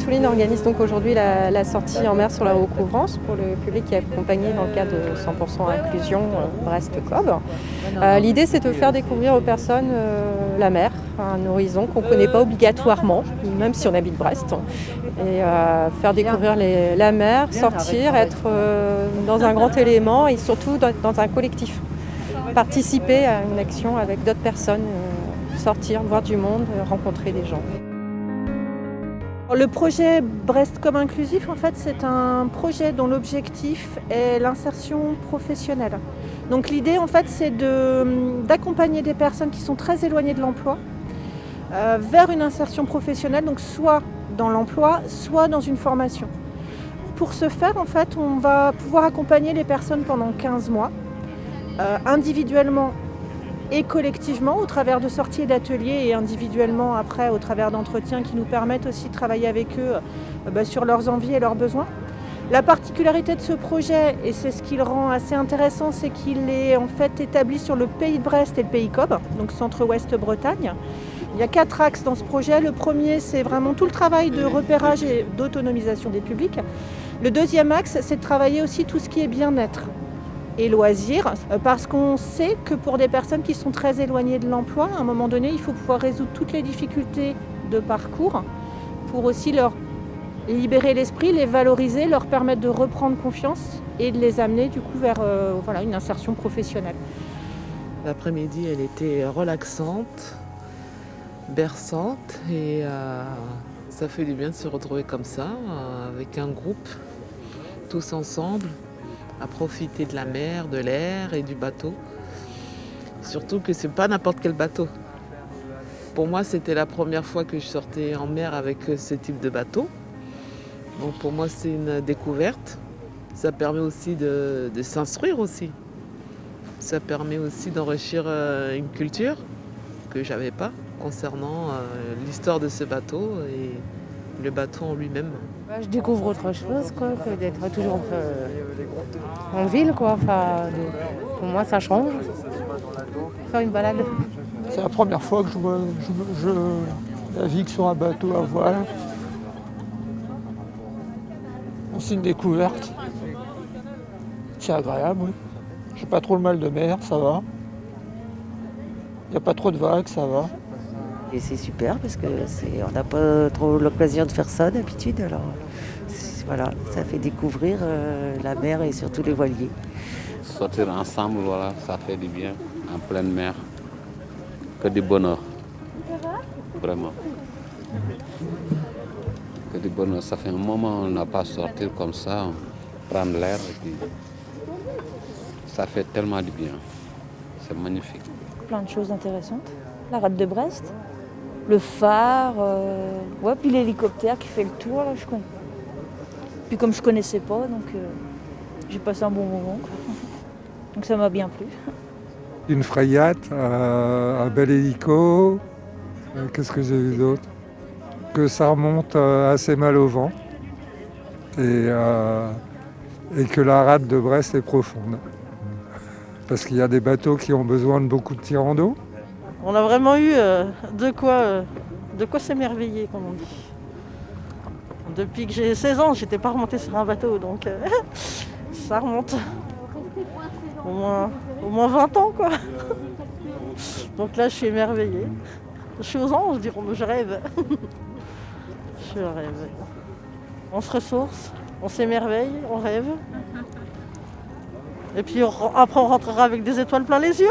Touline organise donc aujourd'hui la sortie en mer sur la recouvrance pour le public qui est accompagné dans le cadre de 100% inclusion Brest-Cob. L'idée, c'est de faire découvrir aux personnes la mer, un horizon qu'on ne connaît pas obligatoirement, même si on habite Brest, et faire découvrir la mer, sortir, être dans un grand élément et surtout dans un collectif. Participer à une action avec d'autres personnes, sortir, voir du monde, rencontrer des gens. Le projet Brest-Cob Inclusif, en fait, c'est un projet dont l'objectif est l'insertion professionnelle. Donc l'idée, en fait, c'est d'accompagner des personnes qui sont très éloignées de l'emploi vers une insertion professionnelle, donc soit dans l'emploi, soit dans une formation. Pour ce faire, en fait, on va pouvoir accompagner les personnes pendant 15 mois, individuellement et collectivement au travers de sorties et d'ateliers et individuellement après au travers d'entretiens qui nous permettent aussi de travailler avec eux sur leurs envies et leurs besoins. La particularité de ce projet, et c'est ce qui le rend assez intéressant, c'est qu'il est en fait établi sur le pays de Brest et le pays Cob, donc centre-ouest Bretagne. Il y a 4 axes dans ce projet. Le premier, c'est vraiment tout le travail de repérage et d'autonomisation des publics. Le deuxième axe, c'est de travailler aussi tout ce qui est bien-être et loisirs, parce qu'on sait que pour des personnes qui sont très éloignées de l'emploi, à un moment donné, il faut pouvoir résoudre toutes les difficultés de parcours pour aussi leur libérer l'esprit, les valoriser, leur permettre de reprendre confiance et de les amener du coup vers une insertion professionnelle. L'après-midi, elle était relaxante, berçante et ça fait du bien de se retrouver comme ça, avec un groupe, tous ensemble, à profiter de la mer, de l'air et du bateau. Surtout que c'est pas n'importe quel bateau. Pour moi, c'était la première fois que je sortais en mer avec ce type de bateau. Donc pour moi, c'est une découverte. Ça permet aussi de s'instruire aussi. Ça permet aussi d'enrichir une culture que j'avais pas concernant l'histoire de ce bateau et le bateau en lui-même. Je découvre autre chose que d'être toujours en ville. Pour moi, ça change. Faire une balade. C'est la première fois que je navigue sur un bateau à voile. C'est une découverte. C'est agréable, oui. J'ai pas trop le mal de mer, ça va. Il n'y a pas trop de vagues, ça va. Et c'est super parce que on n'a pas trop l'occasion de faire ça d'habitude. Alors voilà, ça fait découvrir la mer et surtout les voiliers. Sortir ensemble, voilà, ça fait du bien en pleine mer. Que du bonheur. Vraiment. Que du bonheur. Ça fait un moment qu'on n'a pas sorti comme ça, prendre l'air et puis ça fait tellement du bien. C'est magnifique. Plein de choses intéressantes. La rade de Brest, le phare, puis l'hélicoptère qui fait le tour. Là, Puis comme je connaissais pas, donc j'ai passé un bon moment. Donc ça m'a bien plu. Une frayade, un bel hélico. Qu'est-ce que j'ai vu d'autre? Que ça remonte assez mal au vent. Et que la rade de Brest est profonde. Parce qu'il y a des bateaux qui ont besoin de beaucoup de tirants d'eau. On a vraiment eu de quoi s'émerveiller, comme on dit. Depuis que j'ai 16 ans, j'étais pas remontée sur un bateau, donc ça remonte. Au moins 20 ans, quoi. Donc là, je suis émerveillée. Je suis aux anges, je rêve. Je rêve. On se ressource, on s'émerveille, on rêve. Et puis après, on rentrera avec des étoiles plein les yeux.